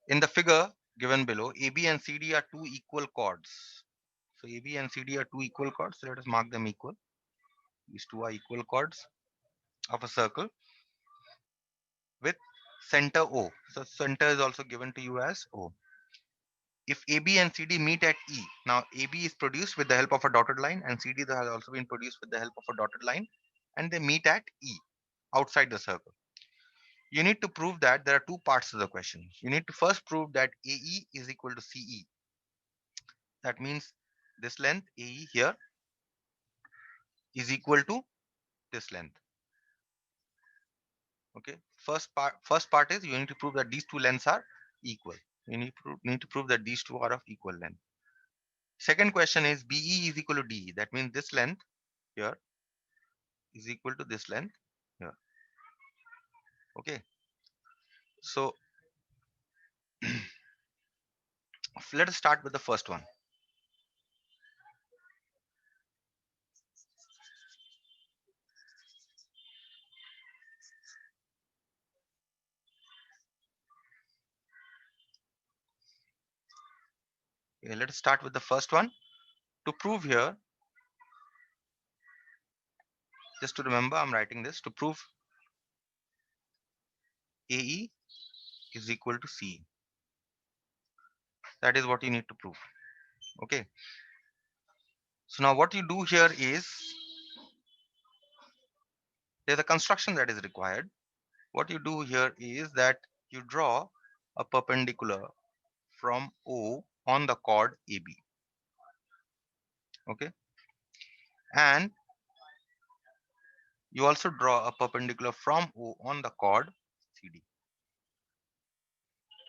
In the figure given below, AB and CD are two equal chords. So AB and CD are two equal chords. So let us mark them equal. These two are equal chords of a circle with center O. So center is also given to you as O. If AB and CD meet at E, now AB is produced with the help of a dotted line and CD has also been produced with the help of a dotted line, and they meet at E outside the circle. You need to prove that there are two parts to the question. You need to first prove that AE is equal to CE. That means this length AE here is equal to this length. Okay. First part is you need to prove that these two lengths are equal. You need to prove that these two are of equal length. Second question is BE is equal to DE. That means this length here is equal to this length here. Okay. So let us start with the first one. Okay, let us start with the first one. To prove here, just to remember, I'm writing this. To prove AE is equal to CE. That is what you need to prove. Okay. So now what you do here is there's a construction that is required. What you do here is that you draw a perpendicular from O on the chord AB. Okay. And you also draw a perpendicular from O on the chord CD.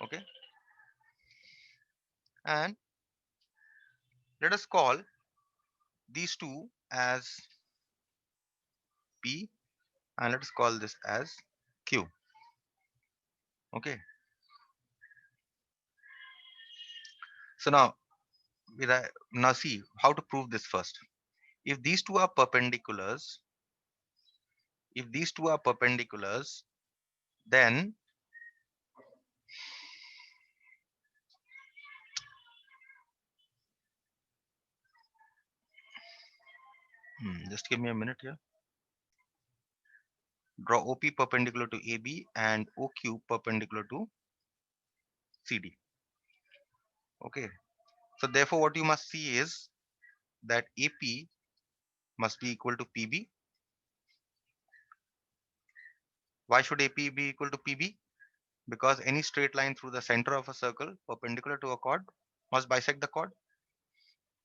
Okay. And let us call these two as P, and let's call this as Q. Okay. So now see how to prove this first. If these two are perpendiculars, then just give me a minute here. Draw OP perpendicular to AB and OQ perpendicular to CD. Okay. So therefore, what you must see is that AP must be equal to PB. Why should AP be equal to PB? Because any straight line through the center of a circle perpendicular to a chord must bisect the chord.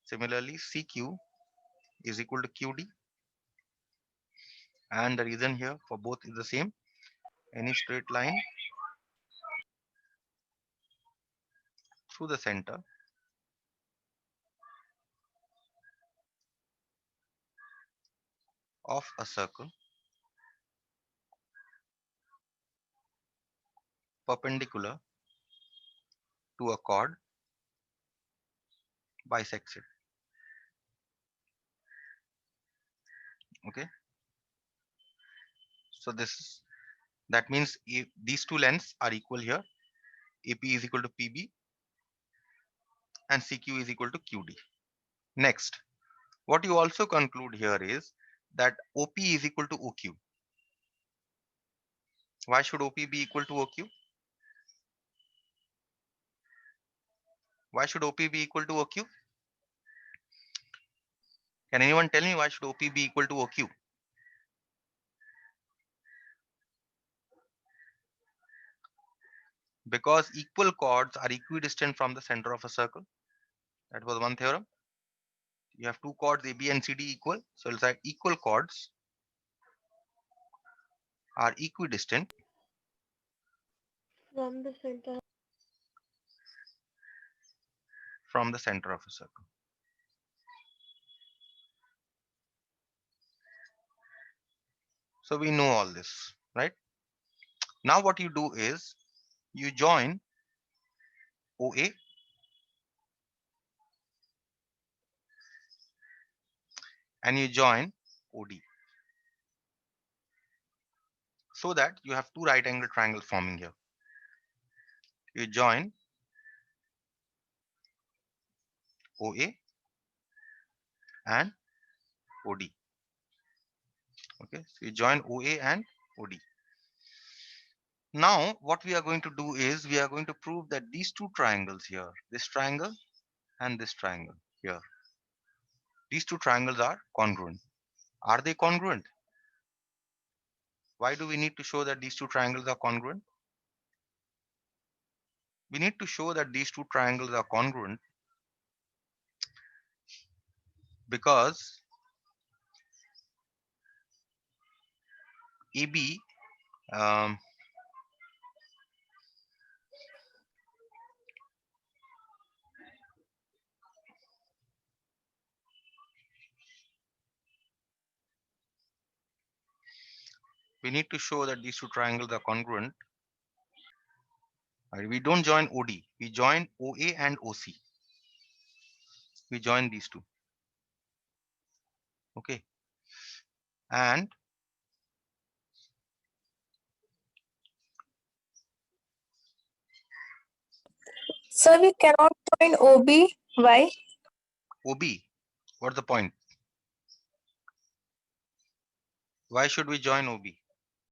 Similarly, CQ is equal to QD, and the reason here for both is the same. Any straight line through the center of a circle perpendicular to a chord bisects it. Okay. So that means if these two lengths are equal here, AP is equal to PB and CQ is equal to QD. Next, what you also conclude here is that OP is equal to OQ. Why should OP be equal to OQ? Why should OP be equal to OQ? Can anyone tell me why should OP be equal to OQ? Because equal chords are equidistant from the center of a circle. That was one theorem. You have two chords AB and CD equal. So it's like equal chords are equidistant from the center. from the center of a circle. So we know all this, right? Now what you do is you join OA and you join OD so that you have two right angle triangles forming here. You join OA and OD. Okay, so we join OA and OD. Now what we are going to do is we are going to prove that these two triangles here, this triangle and this triangle here, these two triangles are congruent. Are they congruent? Why do we need to show that these two triangles are congruent? We need to show that these two triangles are congruent because AB we need to show that these two triangles are congruent. Right? We don't join OD, we join OA and OC. We join these two. Okay. And Sir, we cannot join OB. Why? OB, what's the point? Why should we join OB?